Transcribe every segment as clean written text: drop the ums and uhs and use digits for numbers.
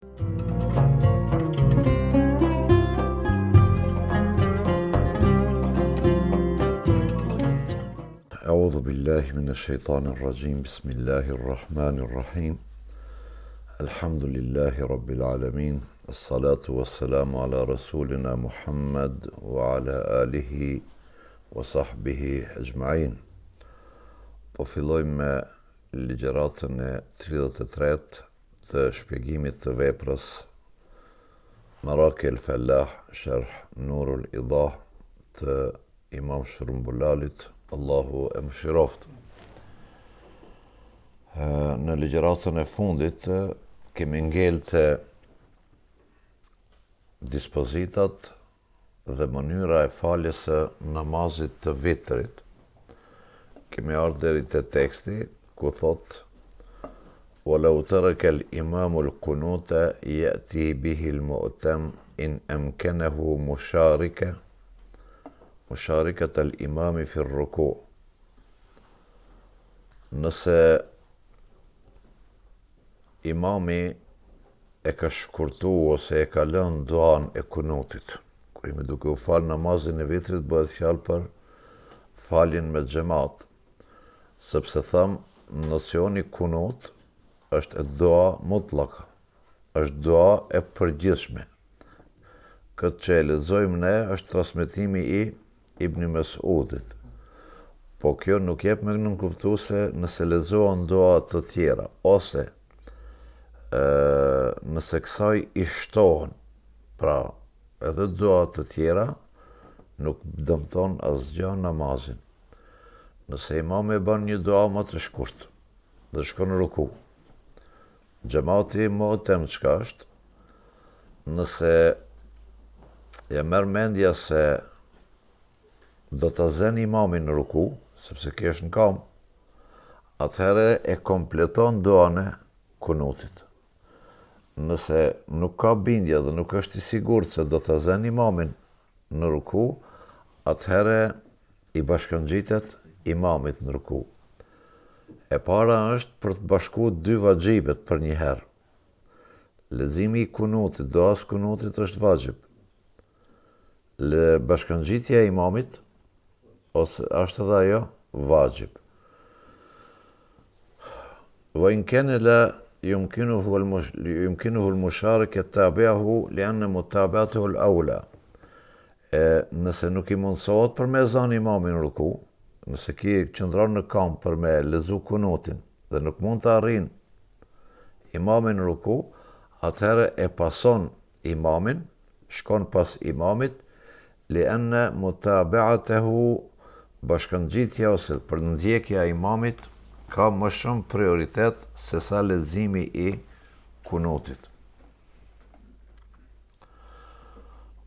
أعوذ بالله من الشيطان الرجيم بسم الله الرحمن الرحيم الحمد لله رب العالمين الصلاة والسلام على رسولنا محمد وعلى آله وصحبه أجمعين. Po fillojmë me ligjëratën e 33 të shpjegimit të veprës Maraki el-Fallah, Sharh Nurul Idah të Imam Shërumbulalit, Allahu e mëshiroft. Në ligjëratën e fundit kemi ngel të dispozitat dhe mënyra e faljes së namazit të vitrit. Kemi ardhur deri te teksti ku thot وَلَوْ تَرَكَ الْإِمَامُ الْقُنُوتَ يَأْتِي بِهِ الْمُؤْتَمُ إِنْ أَمْكَنَهُ مشاركة الإمام في الركوع. Nëse imami e ka shkurtu ose e ka lënë duan e kunutit, kur jemi duke u falë namazin e vitrit, bëhet fjalë për faljen me xhamat, sepse thamë nocioni kunut është dua mutlaka, është dua e përgjithshme. Këtë që e lexojmë ne është transmetimi i Ibn Mesudit. Po kjo nuk jep me nënkuptuese nëse lexohen dua të tjera, ose nëse kësaj i shtohen. Pra, edhe dua të tjera nuk dëmton asgjë namazin. Nëse imami e bën një dua më të shkurt dhe shkon në ruku, xhamati mu'tem çka është? Nëse ja merr mendja se do ta zën imamin në ruku, sepse kjo është në kam, atëherë e kompleton duan e kunutit. Nëse nuk ka bindje dhe nuk është i sigurt se do ta zën imamin në ruku, atëherë i bashkangjitet imamit në ruku. E para është për të bashkuar dy vajxhibet për një herë. Leximi i kunutit, duas kunutit është vajxhib. Bashkangjitja e imamit ose është edhe ajo vajxhib. وإن كان لا يمكنه المشاركة تابعه لأن متابعته الأولى. Nëse nuk i mundsohet për me zënë imamin në ruku, nëse ki qëndron në kam për me lexu kunutin dhe nuk mund të arrin imamin në ruku, atëherë e pason imamin, shkon pas imamit, lianna mutabaatahu, bashkangjitja ose përndjekja e imamit ka më shumë prioritet se sa leximi i kunutit.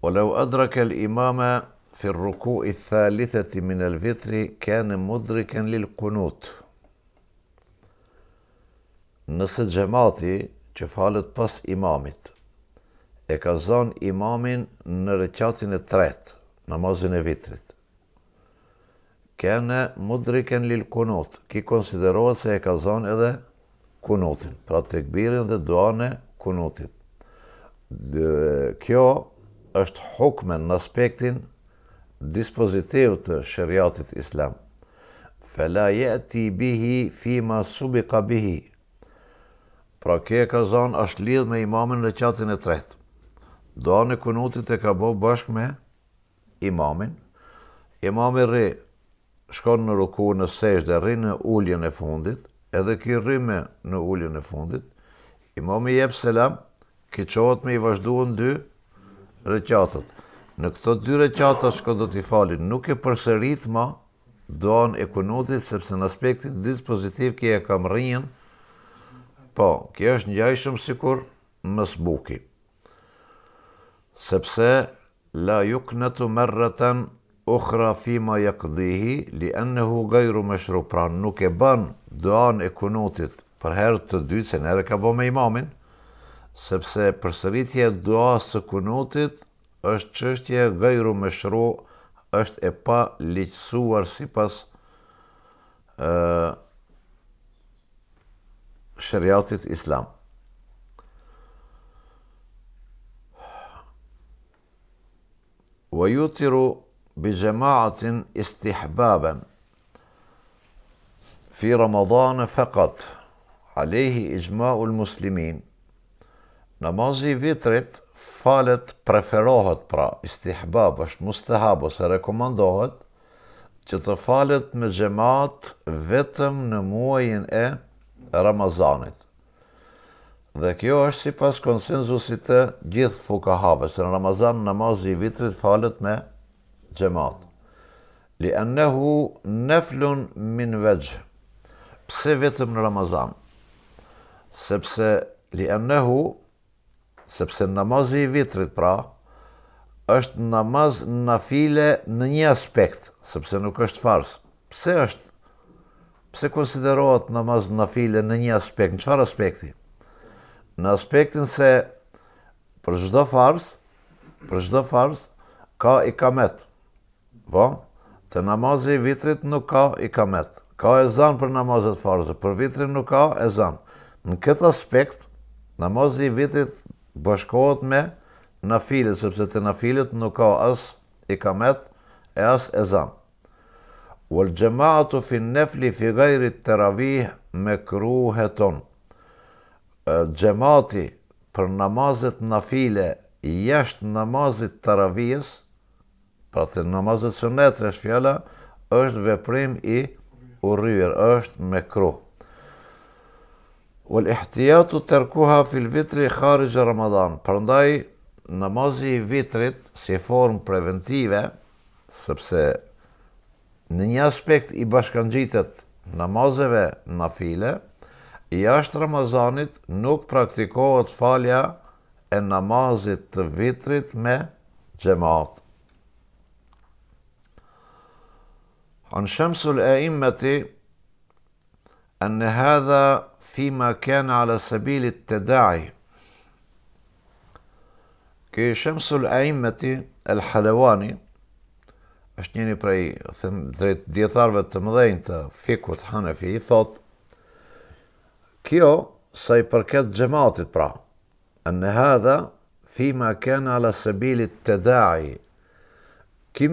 ولو أدرك الإمام في الركوع الثالثة من الوتر كان مدركا للقنوت. Nëse xhamati që falet pas imamit e ka zënë imamin në rekatin e tretë, namazin e vitrit, kana mudrikan lil qunut, ki konsiderohet se e ka zënë edhe kunutin, pra tekbirin dhe duan e kunutit. Kjo është hukmen në aspektin dispozitiv të shariatit islam. Fala yati bihi fima subiqa bihi. Pra kjo e ka zënë është lidh me imamin në rekatin e tretë. Duan e kunutit e ka bë bashkë me imamin. Imami rri, shkon në ruku, në sejdë, rri në uljen e fundit, edhe ky rri në uljen e fundit. Imami jep selam, ki qohet me i vazhduan dy rekatët. Në këto dy rekata që do t'i falin, nuk e përsërit ma duan e kunutit, sepse në aspektin dispozitiv kjo e kam rrinjën, po, kjo është ngjajshëm sikur mësbuki. Sepse la yuknatu marratan ukhra fima yaqdihi li'annahu ghayru mashru', pra nuk e bën duan e kunutit për herë të dytë, se nëherë ka bë me imamin, sepse përsëritja e duas së kunutit është çështje ghayru mashru', është e pa ligjësuar sipas shariatit islam. ويوتر بجماعة استحبابا في رمضان فقط عليه إجماع المسلمين. Namazi vitrit falet preferohet, pra istihbab është mustahab ose rekomandohet që të falet me xhamat vetëm në muajin e Ramazanit. Dhe kjo është sipas konsenzusit të gjithë fukahave, se në Ramazan namazi vitrit falet me xhamat. Li'annahu naflun min wajh. Pse vetëm në Ramazan? Sepse namazi i vitrit, pra, është namaz nafile në një aspekt, sepse nuk është fars. Pse konsiderohet namaz nafile në një aspekt? Në çfarë aspekti? Në aspektin se për çdo fars ka ikamet. Po, te namazi i vitrit nuk ka ikamet. Ka ezan për namazet farze, për vitrin nuk ka ezan. Në këtë aspekt, namazi i vitrit bashkohet me nafilet, sepse të nafilet nuk ka as ikamet e as ezan. Wal jama'atu fi nafli fi ghayri tarawih makruhatun. Xhamati për namazet nafile jashtë namazit taravijës, pra të namazet sunet është fjala, është veprim i urryer, është mekruh. والاحتياط تركها في الفطر خارج رمضان. Prandaj namazi i vitrit si formë preventive, sepse në një aspekt i bashkangjitet namazeve nafile, jashtë Ramazanit nuk praktikohet falja e namazit të vitrit me xhamat. عن شمس الأئمة أن هذا فيما كان على سبيل التداعي. Ky Shamsul A'immati al-Halawani është njëri prej drejt dietarëve të mëdhenj të fikut Hanefi, thot kjo sa i përket xhamatit, pra أن هذا فيما كان على سبيل التداعي. Ky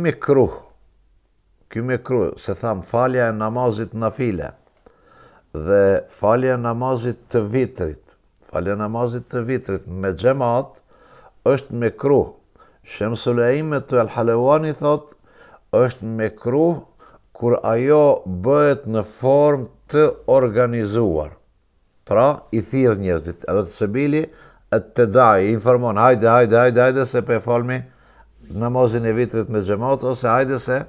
mekruh, se tham falja e namazit nafile dhe falja e namazit të vitrit me xhamat është mekruh. Shamsul A'immatu al-Halawani thot është mekruh kur ajo bëhet në formë të organizuar. Pra i thirr njerëzit, edhe të sebili at-tadai, informon, hajde se po falmi namazin e vitrit me xhamat, ose hajde se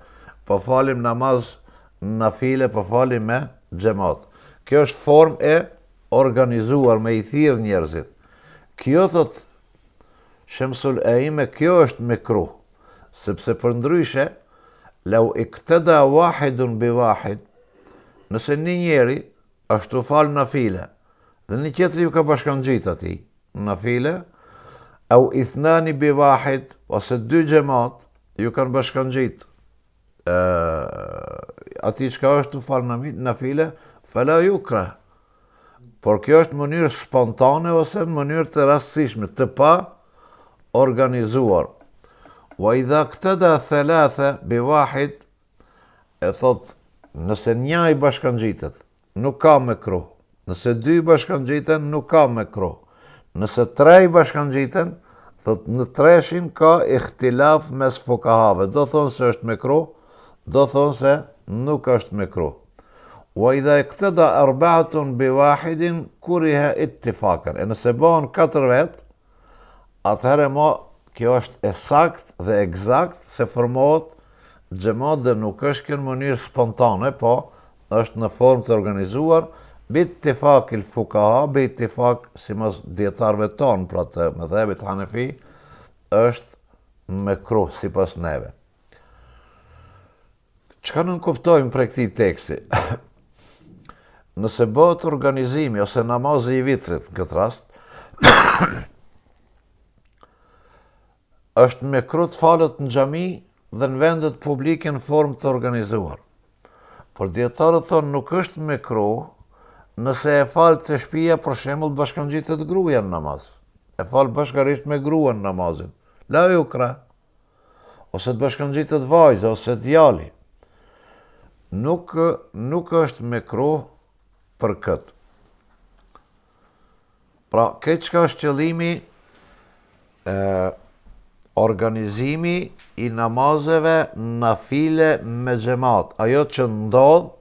po falim namaz nafile, po falim me xhamat. Kjo është formë e organizuar me i thirr njerëzit. Kjo thot Shamsul A'imma, kjo është mekruh, sepse përndryshe lau iqtada wahidun bi wahid, nëse një njeri është të fal nafile dhe një tjetri ju ka bashkangjit atij nafile, au ithnani bi wahid, ose dy xhamat ju kanë bashkangjit atij çka është të fal nafile, fala yukrah. Por kjo është në mënyrë spontane ose në mënyrë të rastësishme, të pa organizuar. Wa idha qtada thalatha bi wahid, e thot nëse një i bashkangjitet, nuk ka mekruh. Nëse dy i bashkangjiten, nuk ka mekruh. Nëse tre i bashkangjiten, thot në treshin ka ikhtilaf mes fukahave. Do thonë se është mekruh, do thonë se nuk është mekruh. Wa idha iqtada arba'atun bi wahidin kuriha ittifakan. E nëse bëhen 4 vet, atëherë kjo është e sakt dhe eksakt se formohet xhamat dhe nuk është kjo në mënyrë spontane, po është në formë të organizuar, bittifak il fukaha, bittifak sipas dietarëve tonë, pra të mëdhëbit Hanefi, është mekruh sipas neve. Çka nuk kuptojmë prej këtij teksti? Nëse bëhet organizimi ose namazi i vitrit në këtë rast, është mekruh të falet në xhami dhe në vendet publike në formë të organizuar. Por dietarët thonë nuk është mekruh nëse e fal të shtëpia, për shembull bashkangjitet gruaja në namaz. E fal bashkërisht me gruan namazin. La yukrah. ose të bashkëngjitet vajza, ose djali, nuk është mekruh për këtë. Pra, këtë çka është qëllimi, organizimi i namazeve nafile me xhamat, ajo që ndodh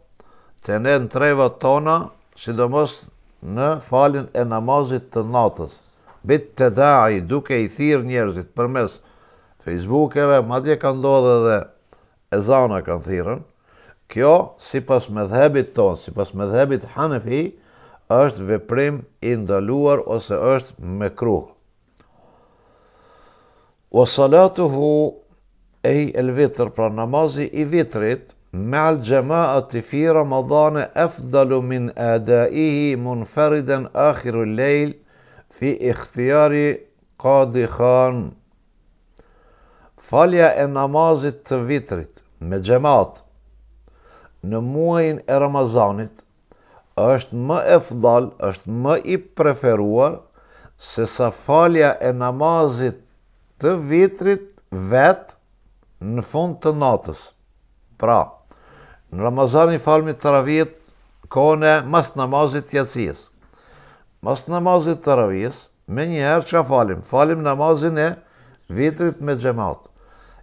të ne në trevat tona, sidomos në faljen e namazit të natës. Bit të dai, duke i thirr njerëzit përmes Facebookeve, madje ka ndodhur edhe ezana kanë thirrën. Kjo, sipas mëdhëbit ton, sipas mëdhëbit Hanefi, është veprim i ndaluar ose është mekruh. Wa salatuhu ej el vitr, pra namazi i vitrit, ma'al jama'ati fi Ramadhan afdalu min adaihi munfaridan akhirul lejl fi ikhtiyari Qadi Khan. Falja e namazit të vitrit me xhamat në muajin e Ramazanit është më efdal, është më i preferuar se sa falja e namazit të vitrit vet në fund të natës. Pra, në Ramazani falmi taravih kohën e mas namazit jacijës. Mas namazit taravih, me njëherë që falim? Falim namazin e vitrit me xhamat.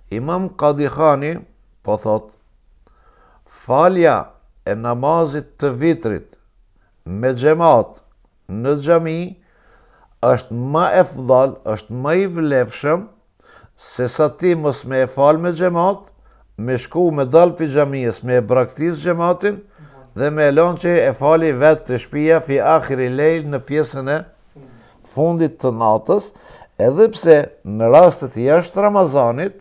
Imam Qadi Khani po thot, falja e namazit të vitrit me xhamat në xhami është më efdal, është më i vlefshëm se sa ti mos me e fal me xhamat, me shku me dal pi xhamisë, me e braktis xhamatin dhe me lënë që e fali vetë të shtëpia fi akhiri lejl në pjesën e fundit të natës, edhe pse në rastet jashtë Ramazanit,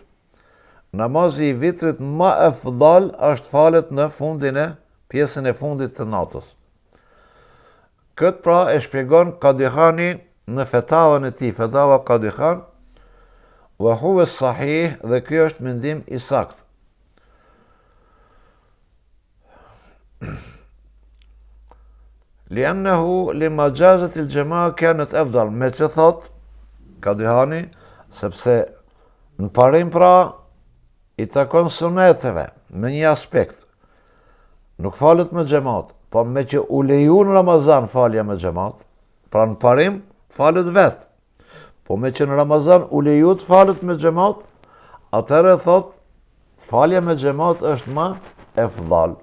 namazi i vitrit më efdal është falet në fundin e pjesën e fundit të natës. Këtë pra e shpjegon Qadi Khani në fetavën e tij, fetava Qadi Khan, wa huwa sahih, dhe ky është mendim i saktë. Liannahu limajazati al-jamaa kanat afdal, me që thot Qadi Khani, sepse në parim pra i takon suneteve me një aspekt. Nuk falet me xhamat, po me që u leju në Ramazan falja me xhamat, pra në parim falet vetë. Po me që në Ramazan u leju të falet me xhamat, atëherë thot falja me xhamat është më efdal.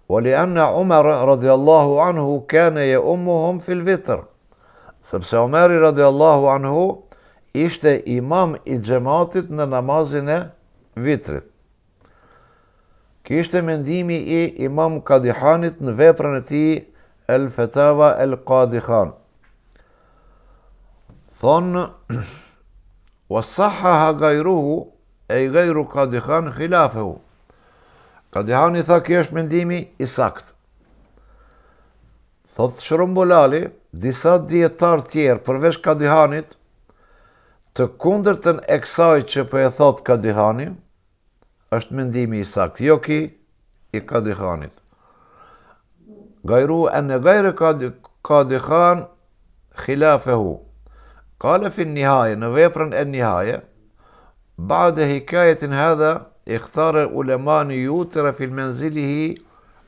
Wa lianna Umar radhiyallahu anhu kana ya'ummuhum fil vitr. Sepse Omeri radhiyallahu anhu ishte imam i xhamatit në namazin e vitrit. Kishte mendimi i Imam Qadi Khanit në veprën e tij El Fatawa El Qadi Khan. Thonë, wasahhaha gajruhu, e i gajru Qadi Khan khilafehu. Qadi Khani tha kjo është mendimi i sakt. Thot Shërumbulali, disa dietar tjerë përveç Qadi Khanit, të kundërtën e kësaj që po e thot Qadi Khani, është mendimi i sakt, jo ki i Qadi Khanit. Gajru anë gajrë Qadi Khan khilafehu. Kale fi nihaje, në veprën e nihaje, ba'de hikajetin hadha, ikhtare ulemani jutëra fil menzilihi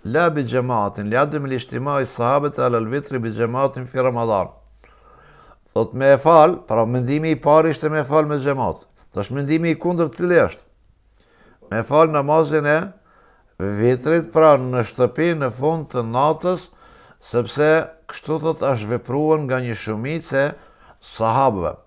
la bi gjematin, li adem li ishtimai sahabet ala l-vitri bi gjematin fi Ramadan. Thot me e fal, pra mendimi i pari ishte me e fal me xhamat. Tash mendimi i kundërt cili është? Me fal namazin e vitrit, pra në shtëpi në fund të natës, sepse kështu thot është vepruar nga një shumicë e sahabëve.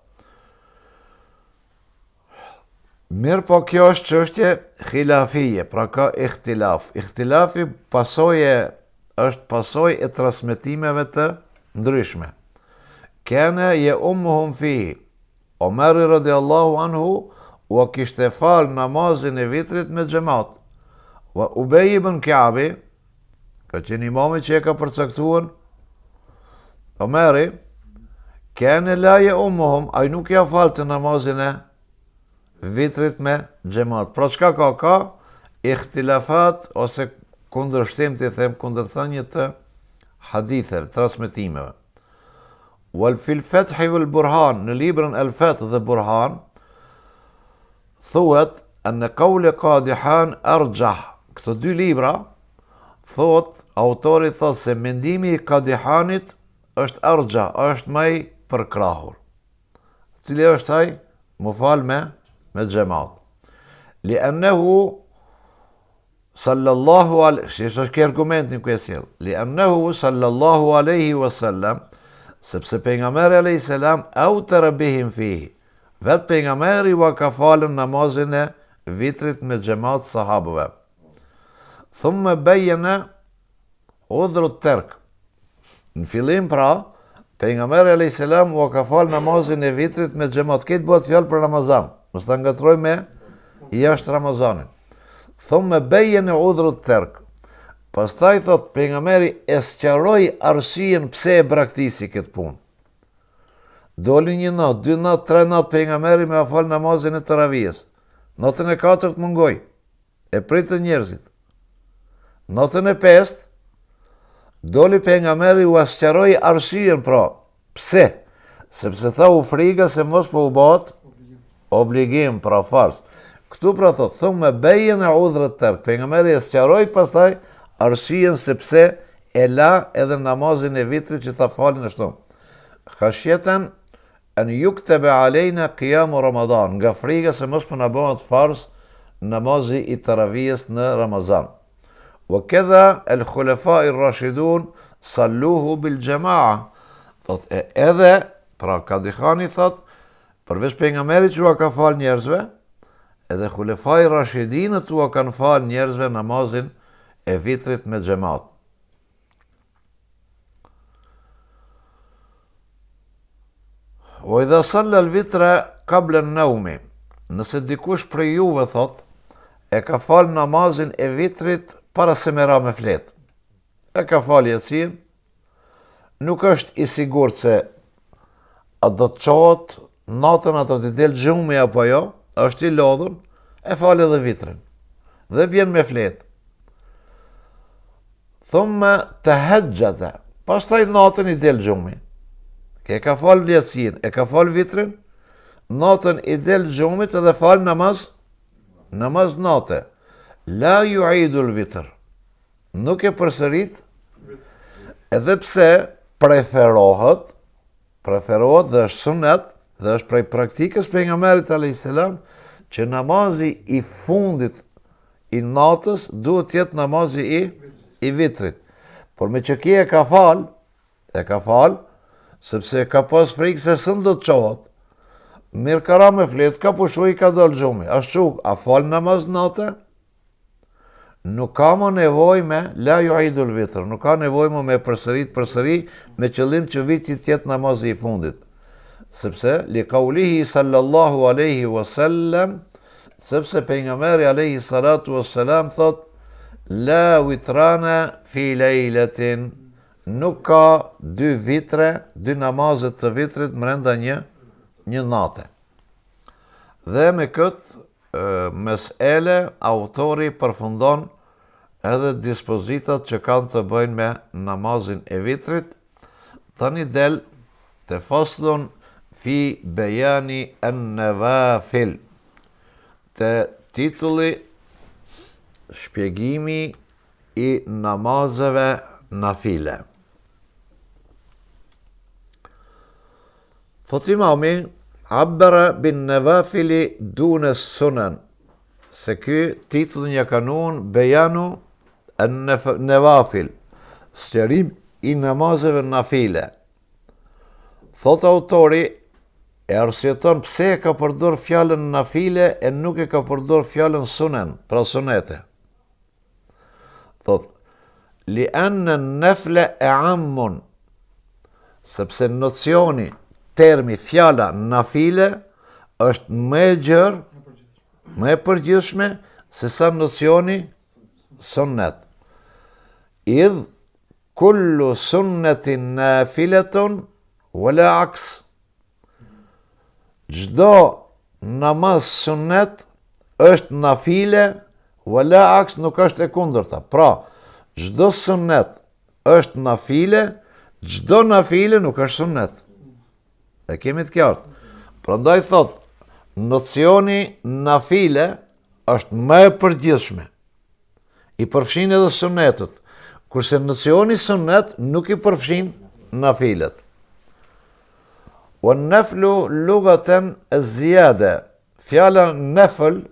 Mirë po kjo është çështje khilafije, pra ka ikhtilaf. Ikhtilafi është pasojë e transmetimeve të ndryshme. Kene je ummuhum fihi. Omeri radiallahu anhu u kishte fal namazin e vitrit me xhamat. Wa Ubej ibn Ka'bi, ka qenë imami që e ka përcaktuar Omeri, kene la je ummuhum, ai nuk ja falte namazin e vitrit me xhamat. Pra çka ka ikhtilafat ose kundërshtim të them kundërthënie të haditheve, transmetimeve. Wal fil Fath wal Burhan, në librin El Fath dhe Burhan, thuhet anë kaule qadihan arjah. Këto dy libra, autori thot se mendimi i qadihanit është arjah, është më i përkrahur. Cili është ai? Më fal me xhamat. Li'annahu sallallahu alaihi, është kjo argumentin ku e sjell. Li'annahu sallallahu alaihi wasallam, sepse pejgamberi alayhi salam autara bihim fihi. Vet pejgamberi u ka falën namazin e vitrit me xhamat sahabëve. Thumma bayyana udhru at-tark. Në fillim pra, pejgamberi alayhi salam u ka falë namazin e vitrit me xhamat. Këtë bëhet fjalë për Ramazan. Mos ta ngatroj me jashtë Ramazanit. Thumma bayyana udhru at-tark. Pastaj thot pejgamberi e sqaroi arsyen pse e braktisi këtë punë. Doli një natë, 2 natë, 3 natë pejgamberi me fal namazin e taravijes. Natën e 4 mungoi. E pritën njerëzit. Natën e 5 doli pejgamberi u sqaroi arsyen pra. Pse? Sepse tha u friga se mos po u bëhet obligim pra fars. Këtu pra thot, thumë bejën e udhret tërk. Pejgamberi e sqaroi pastaj arsyen sepse e la edhe namazin e vitrit që ta falin ashtu. Khashjetan an yuktaba alejna qiyamu Ramadan, nga friga se mos po na bëhet fars namazi i taravijes në Ramazan. Wa kadha al-khulafa ar-rashidun salluhu bil jamaa. Thot edhe pra Kadihani thot përveç pejgamberit që ka fal njerëzve, edhe khulefai rashidinët u kanë fal njerëzve namazin e vitrit me xhamat. O idha salla al-vitra qabla an-nawmi. Nëse dikush prej juve thot e ka fal namazin e vitrit para se me ra me flet. E ka fal Yasin, nuk është i sigurt se a do të qohet natën ato të del xhumi apo jo, është i lodhur, e fal edhe vitrin. Dhe bjen me flet. Thumma tahajjada. Pastaj natën i del xhumi. E ka fal Yasin, e ka fal vitrin, natën i del xhumit edhe fal namaz natë. La yu'idu al-vitr. Nuk e përsërit, edhe pse preferohet dhe është sunet, dhe është prej praktikës pejgamberit alayhis salam, që namazi i fundit i natës duhet të jetë namazi i vitrit. Por me që kje e ka fal, sepse ka pas frikë se sën do të qohet. Mirë ka ra me flet, ka pushu i ka dal xhumi. Ashtu, a fal namaz natë? Nuk ka më nevoj me la yu'idul vitr, nuk ka nevoj më me përsëri me qëllim që viti të jetë namazi i fundit. Sepse li qaulihi sallallahu alaihi wasallam, sepse pejgamberi alaihi salatu wassalam thot la witrana fi lejletin, nuk ka 2 vitre, 2 namazet të vitrit mrenda një nate. Dhe me këtë mesele autori përfundon edhe dispozitat që kanë të bëjnë me namazin e vitrit. Tani del të faslun fi bejani an-nawafil, të titulli shpjegimi i namazeve nafile. Thot imami, abbara bin nawafili dune sunan, se ky titullin ja kanun bejanu an-nawafil, sqarim i namazeve nafile. Thot autori, e arsjeton pse e ka përdor fjalën nafile e nuk e ka përdor fjalën sunan, pra sunete. Thot, li anë nefle e ammun, sepse nocioni, termi, fjala nafile, është më gjërë, më përgjithshme, se sa nocioni sunnet. Idh, kullu sunnetin nafiletun, wala aks. Gjdo namaz sunnet është nafile, wala aks nuk është e kundërta. Pra, gjdo sunnet është nafile, gjdo nafile nuk është sunnet. E kemi të qartë. Prandaj thot, nocioni nafile është më e përgjithshme. I përfshin edhe sunetet, kurse nocioni sunet nuk i përfshin nafilet. والنفل لغة الزيادة. Fjala nefl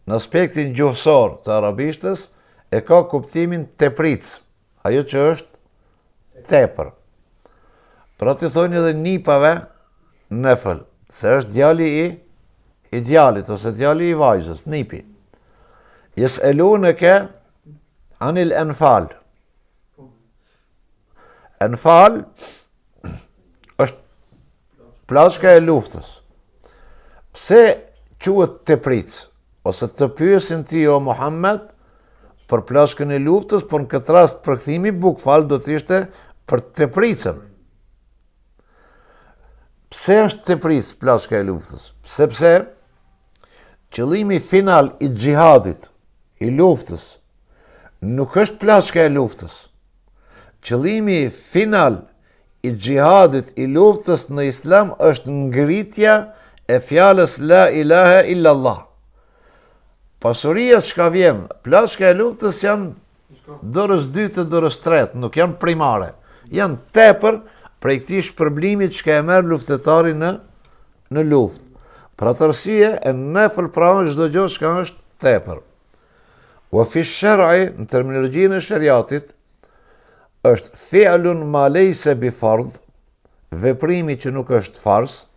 në aspektin gjuhësor të arabishtës e ka kuptimin tepric, ajo që është tepër. Pra të thonë edhe nipave nefl, se është djali i djalit ose djali i vajzës, nipi. Yes'elunaka anil anfal. Anfal është plashka e luftës. Pse quhet tepric? Ose të pyesin ti o Muhammed për plashkën e luftës, por në këtë rast përkthimi bukfal do të ishte për tepricën. Pse është tepric plashka e luftës? Sepse qëllimi final i xhihadit, i luftës, nuk është plashka e luftës. Qëllimi final i xhihadit, i luftës në islam është ngritja e fjalës la ilaha illallah. Pasuria çka vjen, plashka e luftës janë dorës 2 të dorës 3, nuk janë primare. Janë tepër prej këtij shpërblimit që e merr luftetari në luftë. Për atë arsye e nefl pra çdo gjë që është tepër. Wa fi shar'i, në terminologjinë e shariatit, është fi'lun ma laysa bi fardh, veprimi që nuk është farz,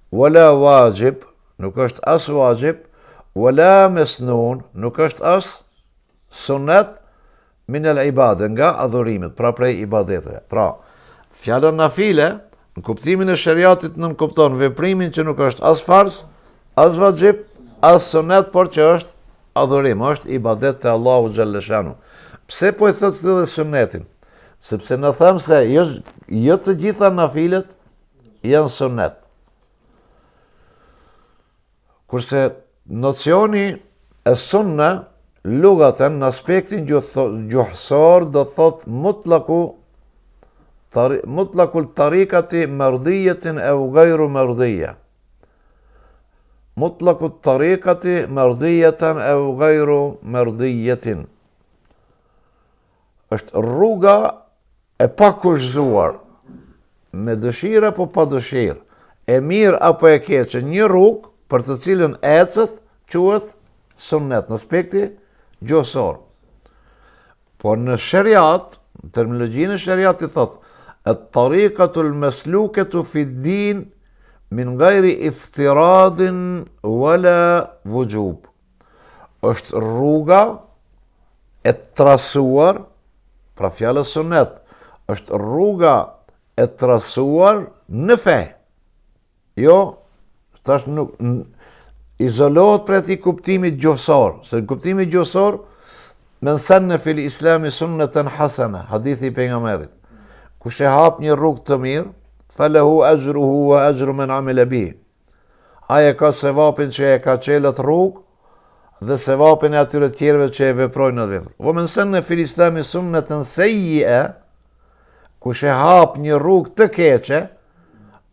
wala wajib, nuk është as wajib, wala mesnun, nuk është as sunet, min al ibade, nga adhurimet, pra prej ibadeteve. Pra, fjala nafile, në kuptimin e shariatit nënkupton veprimin që nuk është as farz, as wajib, as sunet, por që është adhurim, është ibadet të Allahu xhalleshanu. Pse po e thotë këtë dhe sunetin? Sepse në them se jo të gjitha nafilet janë sunet. Kurse nocioni e sunna, lugaten, në aspektin gjuhësor, do thot mutlakul tarikati mërdijetin e u gajru mërdijetin. Mutlakul tarikati mërdijetin e u gajru mërdijetin. Është rruga e pa kushzuar, me dëshirë apo pa dëshirë, e mirë apo e keqe, një rrugë për të cilën ecët quhet sunnet në aspekti gjuhësor. Por në shariat, në terminologjinë e shariatit thotë, at-tariqatul masluketu fi din min ghairi iftiradin wala wujub. Është rruga e trasuar, pra fjala sunnet, është rruga e trasuar në fe. Jo, tash nuk izolohet për ati kuptimit gjuhësor, se në kuptimit gjuhësor, men sanna fil islami sunnatan hasana, hadithi pejgamberit. Kush e hap një rrugë të mirë, falahu ajruhu wa ajru man amila bihi. Ai ka sevapin që e ka çelët rrugë dhe sevapin e atyre tjerëve që e veprojnë në vepër. Wa men sanna fil islami sunnatan sayyi'a, kush e hap një rrugë të keqe,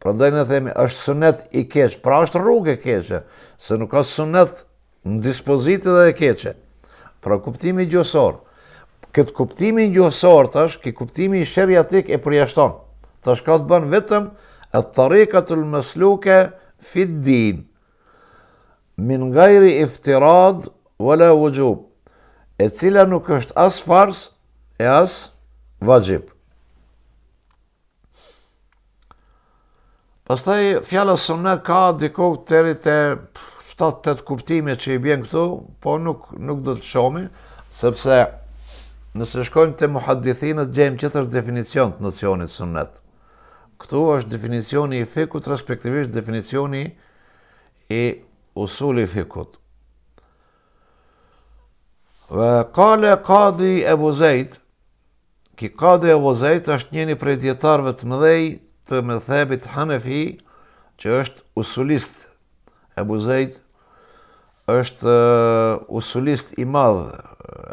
prandaj ne themi është sunet i keq, pra është rrugë e keqe, se nuk ka sunet në dispozitë dhe e keqe. Pra kuptimi gjuhësor. Këtë kuptimin gjuhësor tash, ki kuptimi i shariatik e përjashton. Tash ka të bën vetëm at-tariqatul masluke fi din, min ghairi iftirad wala wujub, e cila nuk është as farz e as vajib. Pastaj fjala sunnet ka diko deri te 7-8 kuptime që i bjen këtu, po nuk do të shohim, sepse nëse shkojmë te muhaddithinët gjejmë qëtër definicion të nocionit sunnet. Këtu është definicioni i fikut, respektivisht definicioni i usuli fikut. Ve kale Qadi Ebu Zeid, ki Qadi Ebu Zeid është njëri prej dietarëve të mëdhej të mëdhebit Hanefi, që është usulist. Ebu Zeid është usulist i madh,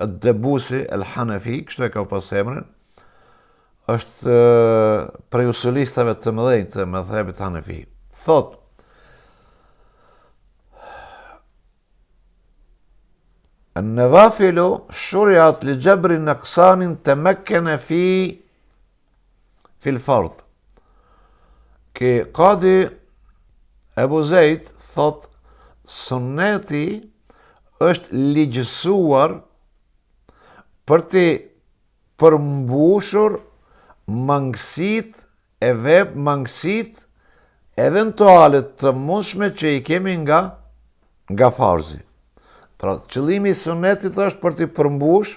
ad-Debusi al-Hanefi, kështu e ka pas emrin, është prej usulistave të mëdhenj të mëdhebit Hanefi. Thot, النوافل شرعت لجبر نقصان تمكن في الفرض. Ke Kadi Ebu Zeid thot sunneti është ligjësuar për të përmbushur mangësit eventuale të mundshme që i kemi nga farzi. Pra, qëllimi i sunnetit është për të përmbush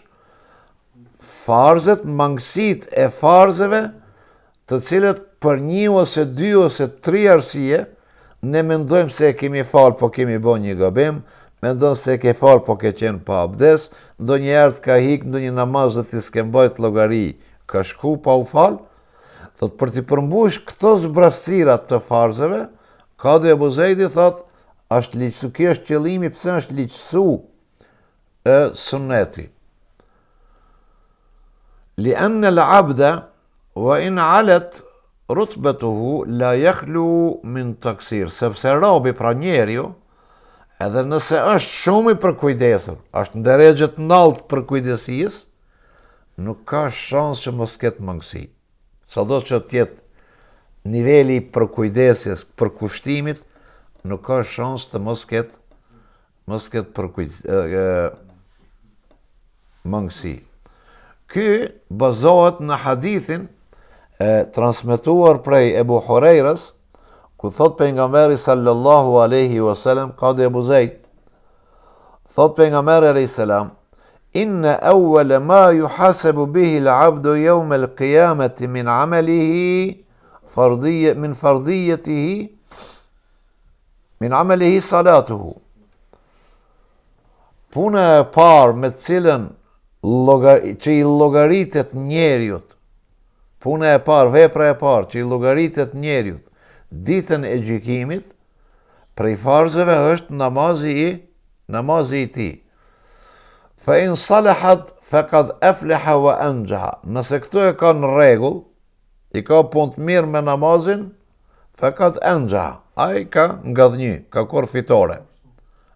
farzet, mangësit e farzeve, të cilët për 1 ose 2 ose 3 arsye ne mendojmë se e kemi falë po kemi bo një gabim, mendojmë se e ke falë po ke qenë pa abdes, ndonjëherë ka hik ndonjë namaz dhe ti s'ke mbajt llogari, ka shku pa u falë. Thot për të përmbush këto zbrastërat të farzeve, Kadi Ebu Zeidi thot është ligjësu, kjo është qëllimi pse është ligjësu sunneti. لأن العبد وإن علت rutbetuhu la yakhlu min taksir, sepse robi, pra njeriu, edhe nëse është shumë i përkujdesur, është në drejtë të lartë për kujdesisë, nuk ka shans që mos ketë mangësi. Sado që të jetë niveli i përkujdesjes, përkushtimit, nuk ka shans të mos ketë mangësi. Ky bazohet në hadithin transmetuar prej Ebu Hurajras, ku thot pejgamberi sallallahu alaihi wasallam, Kadi Ebu Zeid, thot pejgamberi alayhi salam, inna awwala ma yuhasabu bihi al-'abdu yawm al-qiyamati min 'amalihi min 'amalihi salatuhu. Puna e parë me cilën që i llogaritet njeriut, puna e parë, vepra e parë që i llogaritet njeriut ditën e gjykimit, prej farzeve është namazi i tij. Fa in salahat faqad aflaha wa anjaha. Nëse këto e ka në rregull, i ka punë të mirë me namazin, faqad anjaha. Ai ka ngadhnjy, ka korr fitore.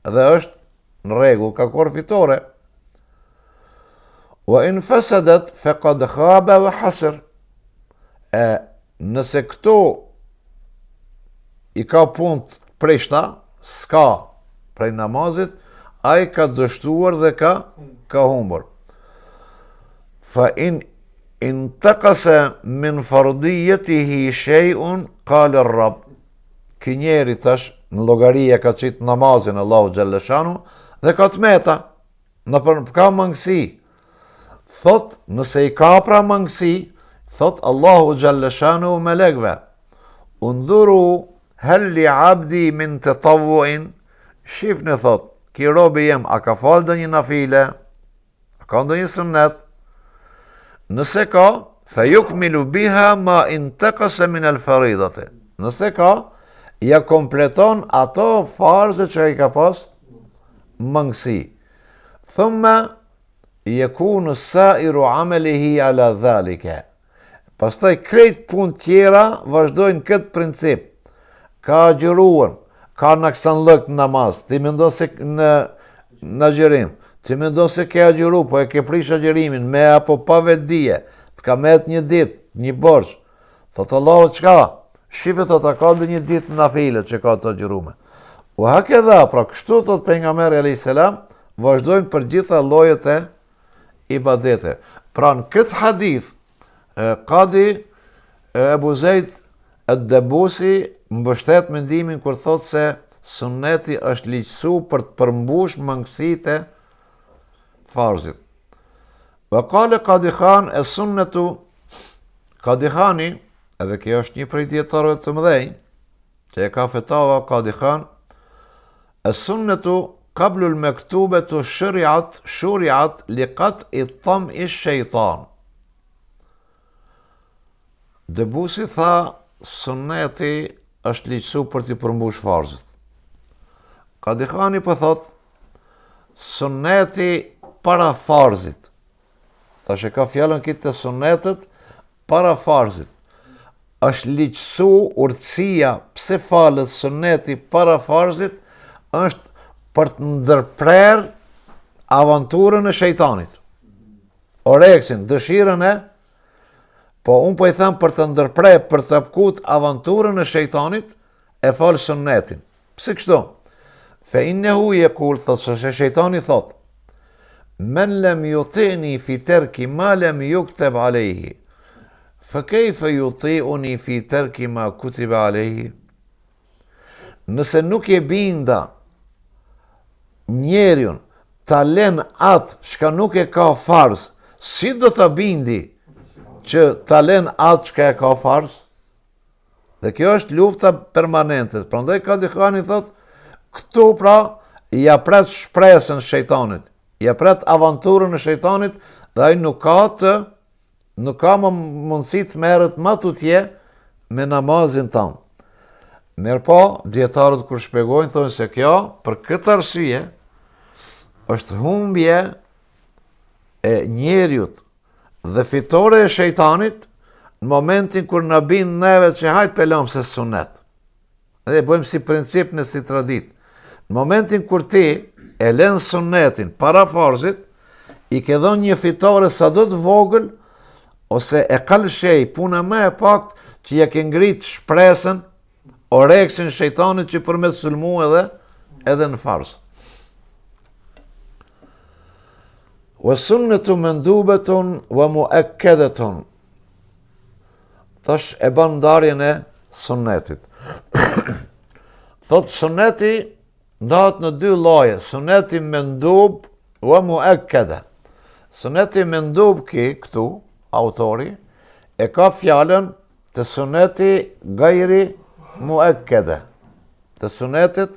Dhe është në rregull, ka korr fitore. Wa in fasadat faqad khaba wa hasr. Nëse këto i ka punë prishta, s'ka prej namazit, ai ka dështuar dhe ka humbur. Fa in intaqasa min fardiyatihi shay'un qala ar-rabb. Ky njeri tash në llogari e ka çit namazin Allahu xhalla shanu dhe ka tmeta, ka mangësi. Thot, nëse i ka pra mangësi, thot Allahu xhalla shanu melekve, undhuru hal li abdi min tatawwu'in, shifni thot, ki robi jem, a ka falë ndonjë nafile, a ka ndonjë sunnet, nëse ka, fa yukmilu biha ma intaqasa min al-faridati. Nëse ka, ja kompleton ato farze që i ka pas mangësi. Thumma yakunu sa'iru 'amalihi ala dhalika. Pastaj krejt punë tjera vazhdojnë këtë princip. Ka agjëruar, ka naksanllëk namaz, ti mendon se në agjërim, ti mendon se ke agjëru, po e ke prish agjërimin me apo pa vetdije, të ka merr një ditë, një borxh. Thot Allahu çka? Shife thot a ka një ditë nafile që ka të agjërume. U hakeza, pra kështu thot pejgamberi alayhis salam, vazhdojnë për gjitha llojet e ibadete. Pra në këtë hadith, Kadi Ebu Zeid ad-Dabusi mbështet mendimin kur thot se sunneti është ligjësu për të përmbush mangësitë e farzit. Wa qala Kadi Khan as-sunnatu, Kadi Khani, edhe kjo është një prej dietarëve të mëdhenj, që e ka fetava Kadi Khan, as-sunnatu qablu al-maktubatu shuri'at li qat'i tam'i ash-shaytan. Dabusi tha, sunneti është ligjësu për të përmbush farzët. Kadi Khani po thot, sunneti para farzit. Thashë ka fjalën këtë të sunnetet para farzit. Është ligjësu urtësia pse falet sunneti para farzit, është për të ndërprer avanturën e shejtanit. Oreksin, dëshirën e, po unë po i them për të ndërprej, për të apkut avanturën e shejtanit, e falë sunnetin. Pse kështu? Fe innehu yekul, thot se shejtani thot, men lem yutini fi terki ma lem yukteb alejhi, fe kejfe yutiuni fi terki ma kutib alejhi. Nëse nuk e binda njerën ta len atë shka nuk e ka farz, si do të bindi që ta len atë shka e ka farz? Dhe kjo është lufta permanente. Prandaj ka dikani thot, këtu pra ja pret shpresën shejtanit, ja pret avanturën e shejtanit, dhe ai nuk ka më mundësi të merret më tutje me namazin tanë. Mirë po, djetarët kur shpjegojnë, thonë se kjo, për këtë arsye, është humbje e njeriut dhe fitore e shejtanit në momentin kur në bind neve që hajt pelom se sunet. Dhe bëjmë si princip në si tradit. Në momentin kur ti e len sunetin para farzit, i ke dhënë një fitore sa do të vogël, ose e kalshej puna me e pakt që ja ke ngrit shpresën, oreksin shejtanit që përmet sulmu edhe në farz. Wa sunnetu mendubetun wa muakkadetun. Tash e ban ndarjen e sunnetit. Thot sunneti ndahet në dy lloje, sunneti mendub wa muakkada. Sunneti mendub këtu autori e ka fjalën të sunneti gajri muakkada. Të sunnetit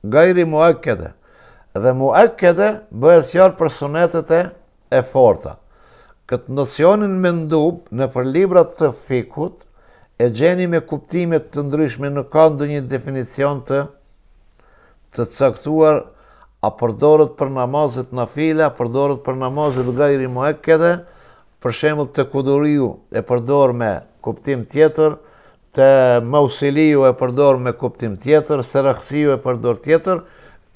gajri muakkada. Dhe muakkada bëhet fjalë për sunnetet e forta. Këtë nocionin mendub në për librat të fikut e gjeni me kuptimet të ndryshme, nuk ka ndonjë definicion të caktuar, a përdoret për namazet nafile, a përdoret për namazet gajri muakkada. Për shembull të kuduriu e përdor me kuptim tjetër, të mausiliu e përdor me kuptim tjetër, seraksiu e përdor tjetër,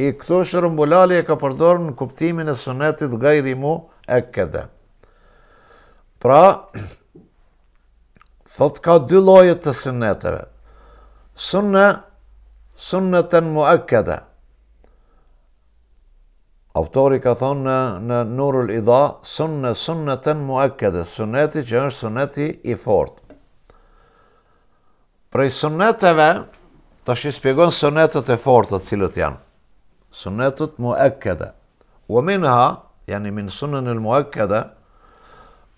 i këto shërumbulali e ka përdor në kuptimin e sunetit gajri muakkada. Pra, thot ka dy lloje të sunneteve. Sunneten muakkada. Autori ka thonë në Nurul Idha, sunneten muakkada, sunneti që është sunneti i fort. Prej sunneteve, tash i shpjegon sunnetet e forta cilët janë. Sunnetet muakkada. Wa minha, yani min sunan al-muakkada,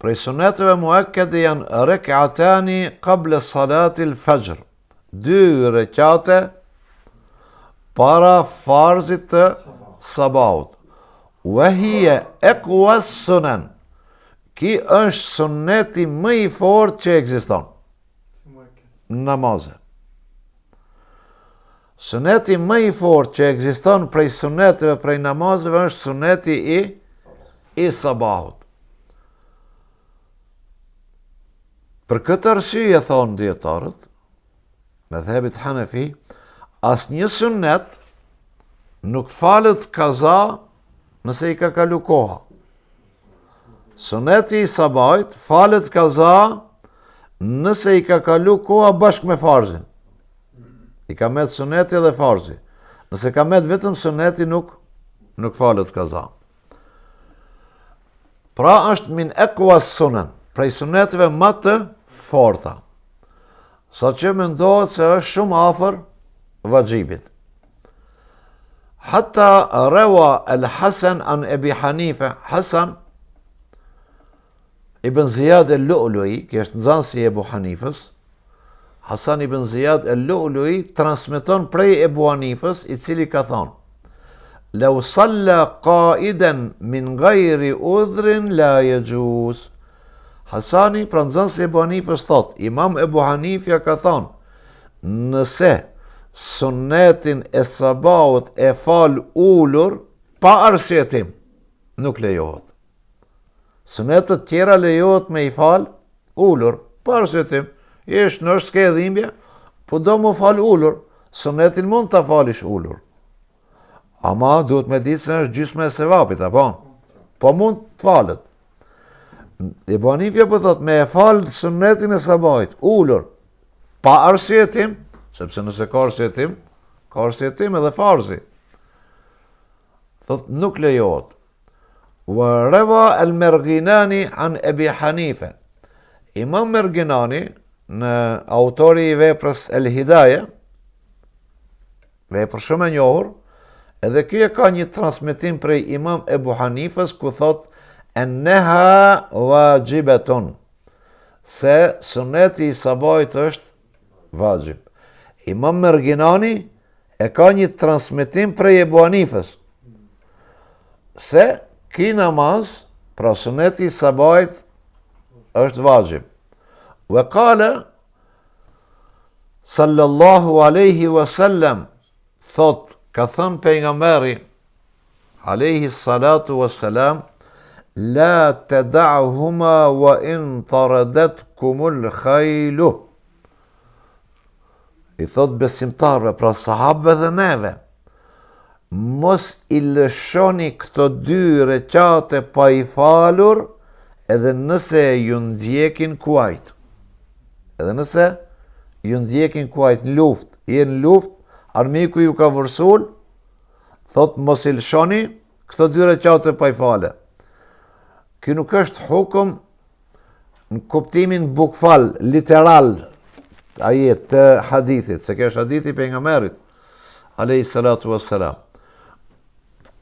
prej sunneteve muakkada janë rek'atani qabla salati al-fajr. 2 rekate para farzit të sabahut. Wa hiya aqwa sunan. Ki është sunneti më i fortë që ekziston në namazë. Sunneti më i fortë që ekziston prej sunneteve prej namazëve është sunneti i sabahut. Për këtë arsye thonë dietarët, medhebit Hanefi, asnjë sunnet nuk falet kaza nëse i ka kalu koha. Sunneti i sabahit falet kaza nëse i ka kalu koha bashkë me farzin. I ka met sunneti dhe farzi. Nëse ka met vetëm sunneti nuk falet kaza. Pra është min aqwa sunan, prej sunneteve më të forta. Sa që mendohet se është shumë afër vajibit. Hatta rawa al-Hasan an Abi Hanifa, Hasan ibn Ziyad al-Lu'lu'i, që është nxënësi i Ebu Hanifës, Hasan ibn Ziyad al-Lu'lu'i transmeton prej Ebu Hanifës, i cili ka thonë: "Law salla qa'idan min ghayri udhrin la yajuz." Hasani, pra nxënësi i Ebu Hanifës, thot, Imam Ebu Hanifja ka thonë, nëse sunnetin e sabahut e fal ulur pa arsyetim, nuk lejohet. Sunnetet tjera lejohet me i fal ulur pa arsyetim. Në është s'ke dhimbje, po do më fal ulur, sunnetin mund ta falish ulur. Ama duhet me ditë se është gjysmë e sevapit, apo? Po mund të falet. Ebu Hanifja po thot me e falë sunetin e sabahit, ullur, pa arsjetim, sepse nëse ka arsjetim edhe farzi. Thot nuk lejohet. Wa rawa al-Marghinani an Abi Hanife. Imam Marghinani, në autori i veprës El Hidaje, vepër shumë e njohur, edhe kjo ka një transmetim prej Imam Ebu Hanifës ku thot enneha wajibetun, se suneti i sabahit është vajib. Imam Marghinani e ka një transmetim prej Ebu Hanifës, se ki namaz, pra suneti i sabahit është vajib. Wa qala sallallahu alaihi wasallam, thot, ka thënë pejgamberi alaihi salatu wassalam, la tada'huma wa in taradatkumul khaylu. I thot besimtarve, pra sahabëve dhe neve, mos i lëshoni këto dy recate pa i falur, edhe nëse ju ndjekin kuajt. Edhe nëse ju ndjekin kuajt në luft, në luft, armiku ju ka vërsul, thot mos i lëshoni këto dy recate pa i fale. Ky nuk është hukum në kuptimin bukfal, literal, ajet të hadithit, se kjo është hadithi pejgamberit alayhi salatu wassalam.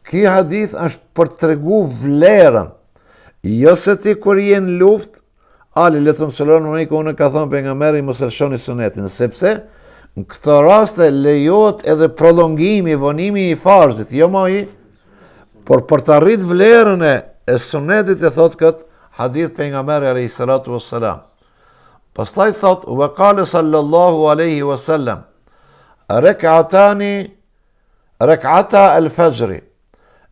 Ky hadith është për të tregu vlerën, jo se ti kur je në luftë, ali le të mësëllon më një unë ka thonë pejgamberi mos e lëshoni sunetin, sepse në këtë raste lejohet edhe prolongimi, vonimi i farzit, jo më i, por për të arrit vlerën e sunetit e thot këtë hadith pejgamberi alayhi salatu wassalam. Pastaj thot, wa qala sallallahu alaihi wasallam, rak'ata al-fajri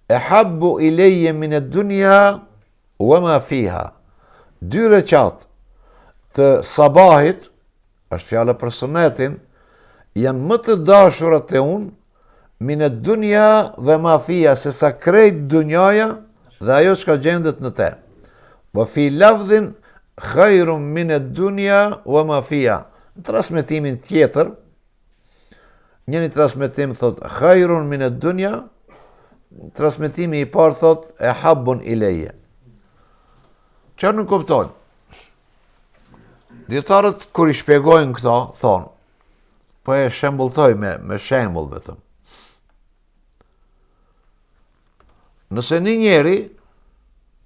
ahabbu ilayya min ad-dunya wa ma fiha. Dy recat të sabahit, është fjala për sunetin, janë më të dashurat e unë, min ad-dunya dhe ma fiha, se sa krejt dunjaja dhe ajo çka gjendet në te. Wa fi lafdhin khairun min ad-dunya wa ma fiha. Në transmetimin tjetër, njëri transmetim thot khairun min ad-dunya, transmetimi i parë thot e habbun ileje. Çfarë nuk kupton? Dietarët kur i shpjegojnë këto, thonë, po e shembulltoj me shembull vetëm. Nëse një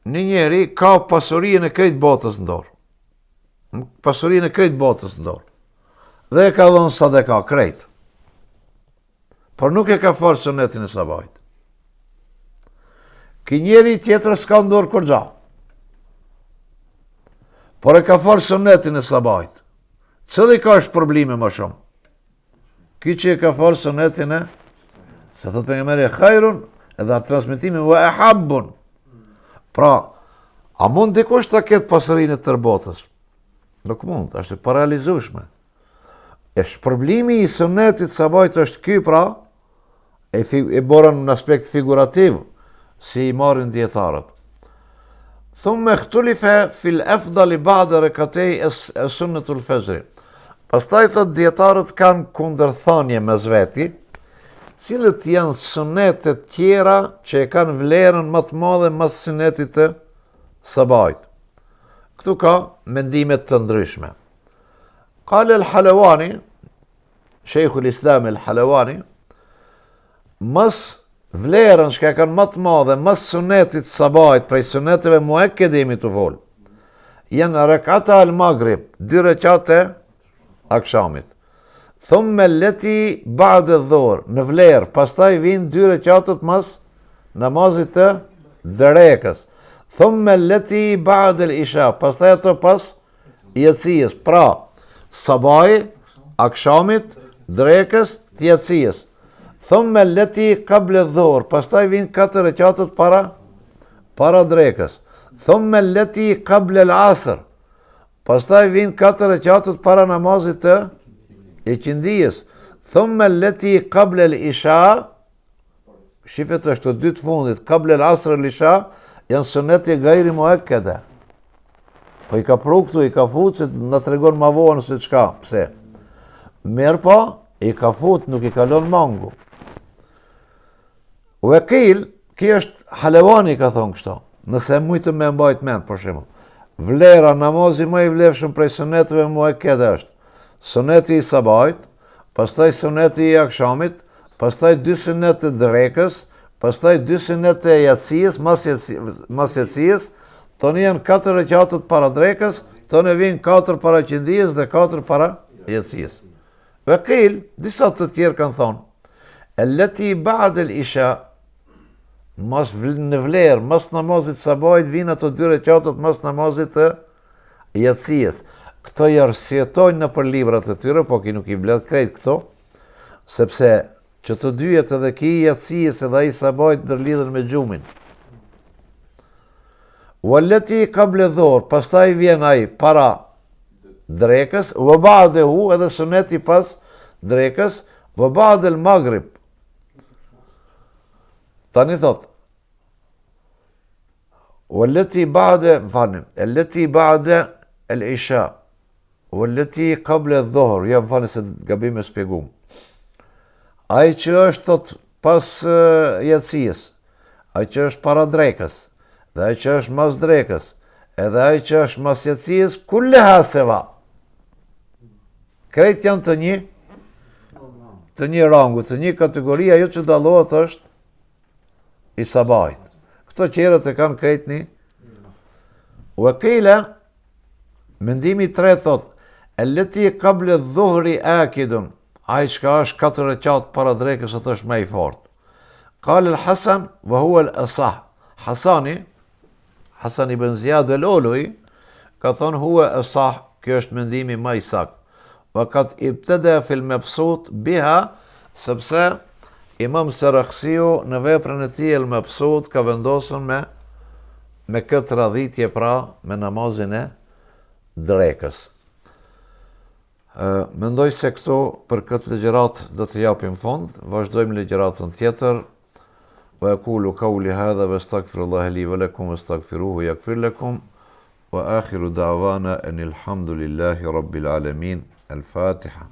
njeri ka pasurinë e krejt botës në dorë. Pasurinë e krejt botës në dorë. Dhe e ka dhënë sadaka krejt. Por nuk e ka falë sunetin e sabahit. Ky njeri tjetër s'ka në dorë kur gja. Por e ka falë sunetin e sabahit. Cili ka është probleme më shumë? Ky që e ka falë sunetin e, se thot pejgamberi khairun, edhe atë transmetimin wa ahabbun. Pra, a mund dikush ta ketë pasurinë e tërë botës? Nuk mund, është e paralizueshme. E shpërblimi i sunetit sabahit është ky, pra, e borën në aspekt figurativ, si i marrin dietarët. Thumë khtulife fil afdali ba'da rekatej e sunnetul fajri. Pastaj thot dietarët kanë kundërthënie mes veti, cilët janë sunetet tjera që e kanë vlerën më të madhe mas sunetit të sabahit. Këtu ka mendimet të ndryshme. Qale al-Halawani, Sheikhul Islam al-Halawani, mas vlerën që ka kanë më të madhe mas sunetit sabahit, prej suneteve muakkadimi të vol, janë rekata al-Maghrib, 2 rekate akshamit. Thumë leti ba'de dhor, në vlerë, pastaj vinë 2 rekatët mas namazit të drekës. Thumë leti ba'de l'isha, pastaj ato pas jetësijës, pra sabahi, akshamit, drekës, të jetësijës. Thumë leti qable dhor, pastaj vinë 4 rekatët para drekës. Thumë leti qable l'asr, pastaj vinë 4 rekatët para namazit të e qindijës. Thumë leti qable l'isha, shifet është të dy të fundit, qable al-asr al-isha, janë suneti gajri muakkada. Po i ka pru këtu, i ka fut, se në tregon ma vonë se qka, pse. Mirë po, i ka fut, nuk i kalon mangu. Vekil, ki është Halevani ka thonë kështo, nëse mujtë me mbajt men, për shemë. Vlera, namazi më i vlefshëm prej sunetëve muakkada është suneti i sabajt, pastaj suneti i akshamit, pastaj 2 sunet të drekës, pastaj 2 sunet të jatësijës, mas jatësijës, tonë janë 4 rekatët para drekës, tonë vinë 4 para qindijës dhe 4 para jatësijës. Vekil, disa të tjerë kanë thonë, elleti ba'd al-isha, mas në vlerë, mas namazit sabajt, vinë ato 2 rekatët mas namazit të jatësijës. Këto i arsjetojnë në për librat e tyre, po ki nuk i bledh krejt këto, sepse që të dyjet edhe ki jatësijës edhe i sabajt ndërlidhen me gjumin. Walleti qable dhor, pastaj vjen ai para drekës, wa ba'dahu edhe suneti pas drekës, wa ba'd al-maghrib. Tani thot, walleti ba'da, elleti ba'da al-isha, walleti qable dhuhr, jam falë se gabim e spjegum. Ai që është thot pas jatësijës, ai që është para drekës, dhe ai që është mas drekës, edhe ai që është mas jatësijës, kulleha seva. Krejt janë të një rangu, të një kategoria, jo që dallohet është i sabajt. Këto qerët e kanë krejt një. Vekile, mendimi 3 thot, elleti qable dhuhri akidun, ai çka është 4 rekat para drekës atë është më i fortë. Qal al-Hasan wa huwa al-asah. Hasan ibn Ziyad al-Uluwi ka thonë huwa asah, kjo është mendimi më i saktë. Wa qad ibtada fi al-mabsut biha, sepse Imam Sarakhsiu në veprën e tij al-Mabsut ka vendosur me këtë radhitje, pra me namazin e drekës. Mendoj se këto për këtë ligjërat do të japim fond, vazhdojmë ligjëratën tjetër. Wa aqulu qawli hadha wastaghfirullaha li wa lakum wastaghfiruhu yaghfir lakum wa akhiru da'wana anil hamdulillahi rabbil alamin. Al-Fatiha.